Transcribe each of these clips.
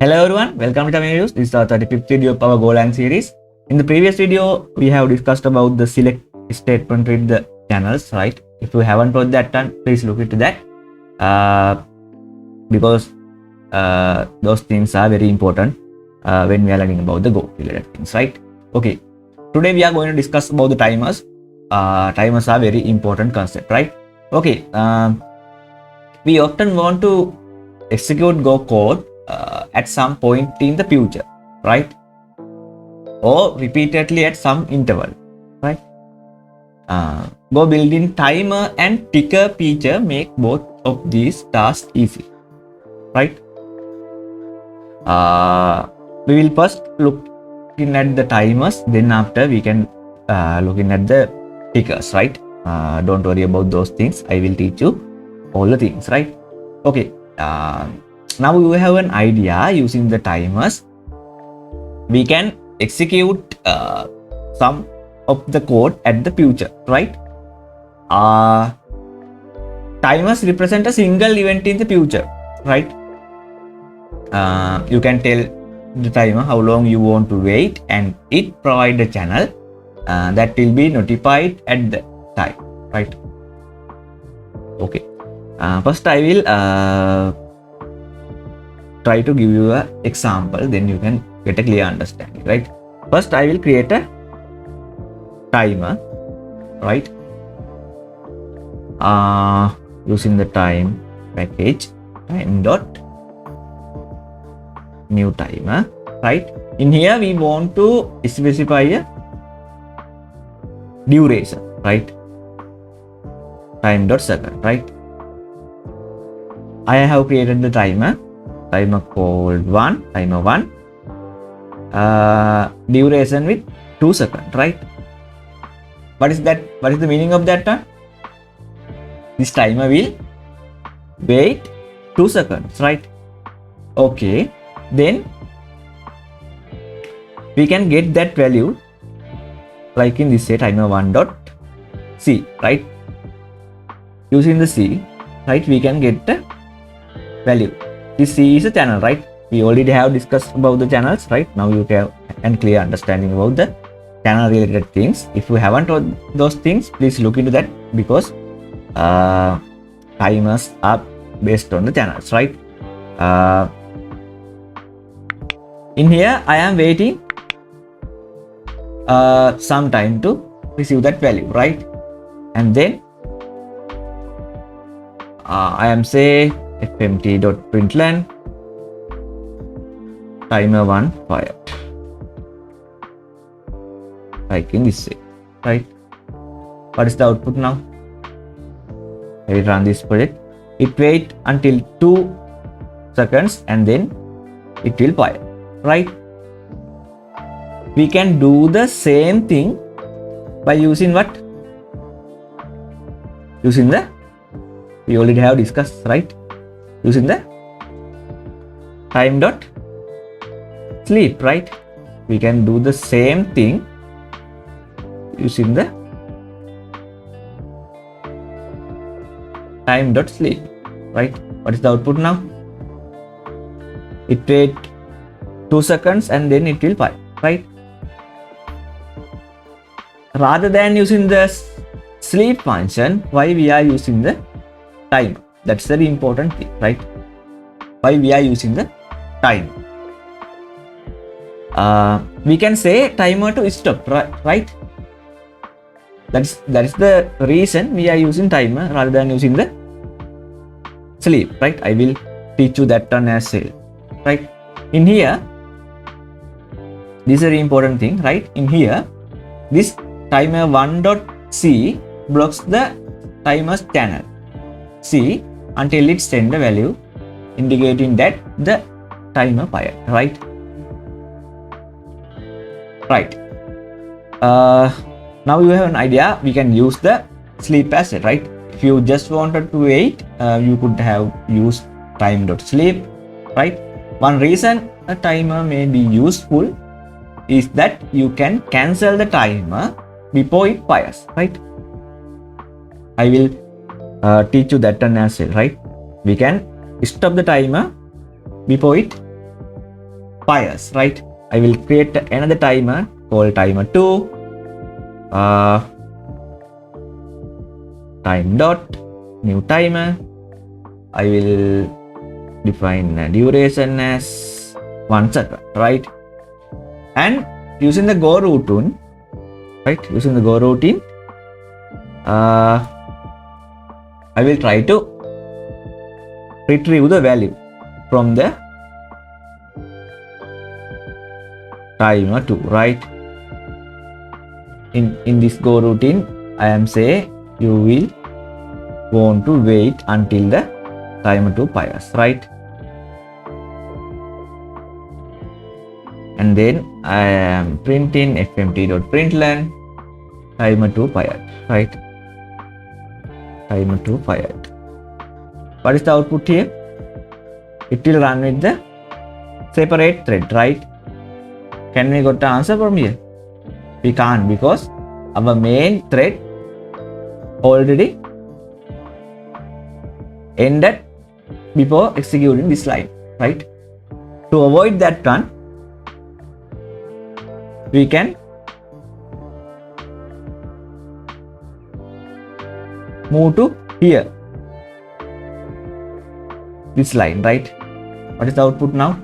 Hello everyone, welcome to ChamiViews. This is our 35th video of our Golang series. In the previous video, we have discussed about the select statement with the channels, right? If you haven't watched that one, please look into that because those things are very important when we are learning about the Go related things, right? Okay, today we are going to discuss about the timers. Timers are very important concept, right? Okay, we often want to execute Go code at some point in the future, right? Or repeatedly at some interval, right? Go built-in timer and ticker feature make both of these tasks easy, right? We will first look in at the timers, then after we can looking at the tickers, right? Don't worry about those things. I will teach you all the things, right? Okay. Now you have an idea. Using the timers, we can execute some of the code at the future, right? Timers represent a single event in the future, right? You can tell the timer how long you want to wait, and it provides a channel that will be notified at the time, right? Okay. First I will try to give you an example, then you can get a clear understanding, right? First I will create a timer, right? Using the time package time.NewTimer, right? In here we want to specify a duration, right? Time.second, right? I have created the timer called timer 1, duration with 2 seconds, right? What is that? What is the meaning of that one? This timer will wait 2 seconds, right? Okay, then we can get that value like in this say timer 1.c, right? Using the c, right, we can get the value. This C is a channel, right? We already have discussed about the channels, right? Now you have a clear understanding about the channel related things. If you haven't heard those things, please look into that because timers are based on the channels, right? In here, I am waiting some time to receive that value, right? And then I am say fmt.println timer 1 fire, like in this way, right? What is the output now? I will run this project. It wait until 2 seconds and then it will fire, right? We can do the same thing by using what? Using the, we already have discussed, right? Using the time.sleep, right? We can do the same thing using the time.sleep, right? What is the output now? It wait 2 seconds and then it will fire, right? Rather than using the sleep function, why we are using the timer? That's very important thing, right? Why we are using the time? We can say timer to stop, right? That is the reason we are using timer rather than using the sleep, right? I will teach you that one as well, right? In here, this is a very important thing, right? In here, this timer 1.c blocks the timer's channel C until it sends the value indicating that the timer fired, right? Right. Now you have an idea. We can use the sleep as well, right? If you just wanted to wait, you could have used time.sleep, right? One reason a timer may be useful is that you can cancel the timer before it fires, right? I will teach you that one as well, right? We can stop the timer before it fires, right? I will create another timer called timer 2. Time dot new timer. I will define duration as 1 second, right? And using the go routine, right? Using the go routine, I will try to retrieve the value from the timer 2, right? In this go routine, I am say you will want to wait until the timer 2 fires, right? And then I am printing fmt.println timer 2 fired, right? Timer 2 fired. What is the output here? It will run with the separate thread, right? Can we got the answer from here? We can't, because our main thread already ended before executing this line, right? To avoid that one, we can move to here, this line, right? What is the output now?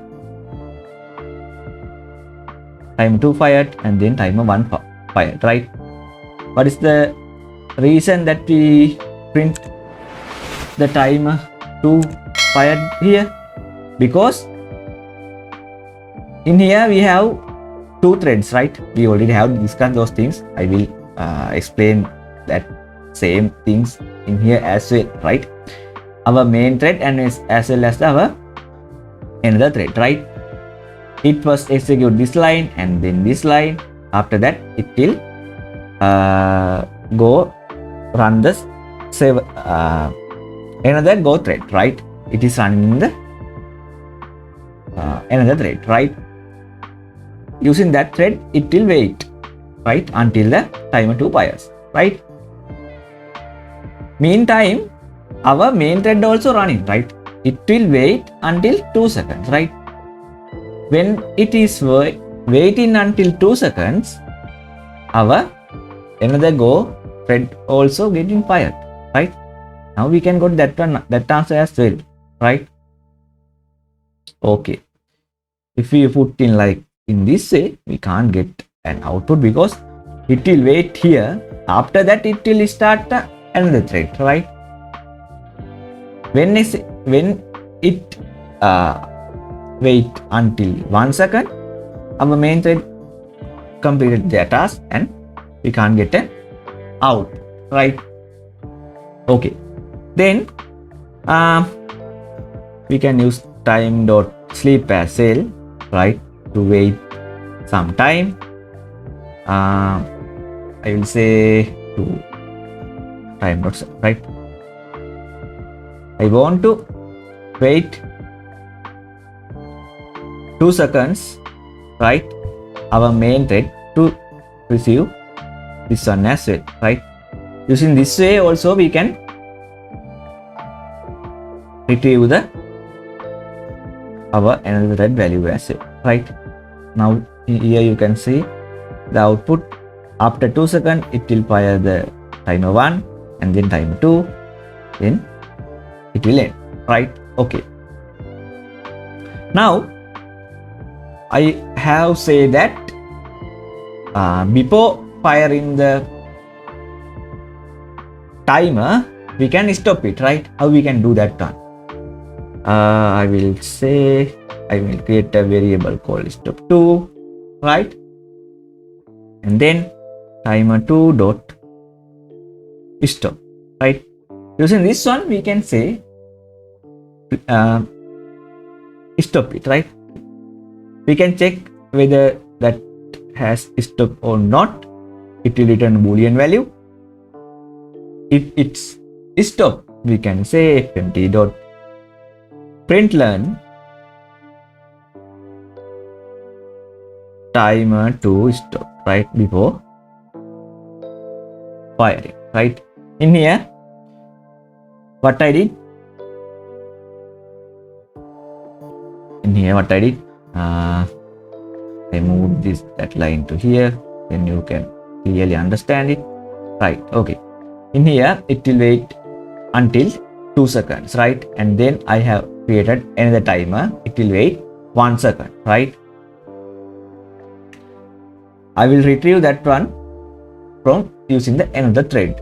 Timer 2 fired and then timer 1 fired, right? What is the reason that we print the timer 2 fired here? Because in here we have 2 threads, right? We already have discussed those things. I will explain that same things in here as well, right? Our main thread and as well as our another thread, right? It first execute this line and then this line. After that, it will go run this save another go thread, right? It is running in the another thread, right? Using that thread, it will wait, right, until the timer 2 fires, right? Meantime, our main thread also running, right? It will wait until 2 seconds, right? When it is waiting until 2 seconds, our another go thread also getting fired, right? Now we can get that one, that answer as well, right? Okay. If we put in like in this way, we can't get an output because it will wait here. After that, it will start another thread, right? When it wait until 1 second, our main thread completed their task and we can't get an out, right? Okay. Then we can use time.sleep as well, right, to wait some time. I will say to time.set, right? I want to wait 2 seconds, right? Our main thread to receive this one as well, right? Using this way also we can retrieve the our another thread value as well, right? Now here you can see the output. After 2 seconds, it will fire the timer 1 and then timer 2, then it will end, right? Okay. Now I have said that before firing the timer, we can stop it, right? How we can do that one? I will say I will create a variable called stop2, right? And then timer 2 dot stop, right? Using this one, we can say stop it, right? We can check whether that has stopped or not. It will return a boolean value. If it's stopped, we can say fmt.println timer 2 stop, right, before firing, right? In here, what I did? I move that line to here, then you can clearly understand it, right? Okay, in here it will wait until 2 seconds, right? And then I have created another timer, it will wait 1 second, right? I will retrieve that one from using the another thread,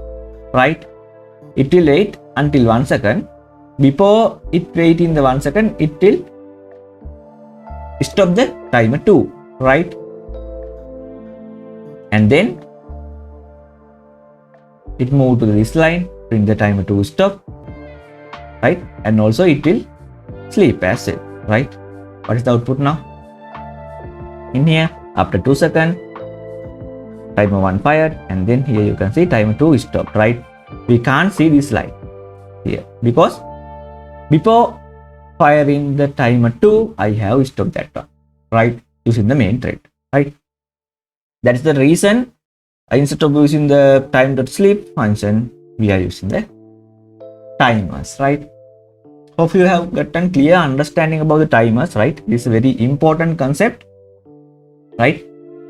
right? It will wait until 1 second. Before it wait in the 1 second, it will stop the timer 2, right? And then it move to this line, bring the timer to stop, right? And also it will sleep as well, right? What is the output now? In here, after 2 seconds, timer 1 fired, and then here you can see timer 2 is stopped, right? We can't see this line here because before firing the timer 2, I have stopped that one, right? Using the main thread, right? That is the reason instead of using the time.sleep function, we are using the timers, right? Hope you have gotten clear understanding about the timers, right? This is a very important concept, right?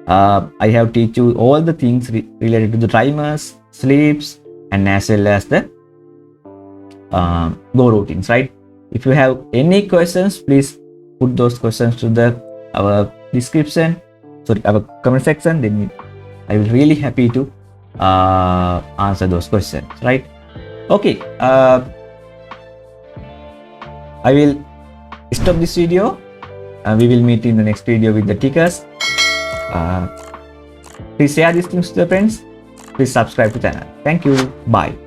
I have teach you all the things related to the timers, sleeps, and as well as the go routines, right? If you have any questions, please put those questions to our description, sorry, our comment section. Then I will really happy to answer those questions, right? Okay, I will stop this video. We will meet in the next video with the tickers. Please share these things to the friends. Please subscribe to the channel. Thank you. Bye.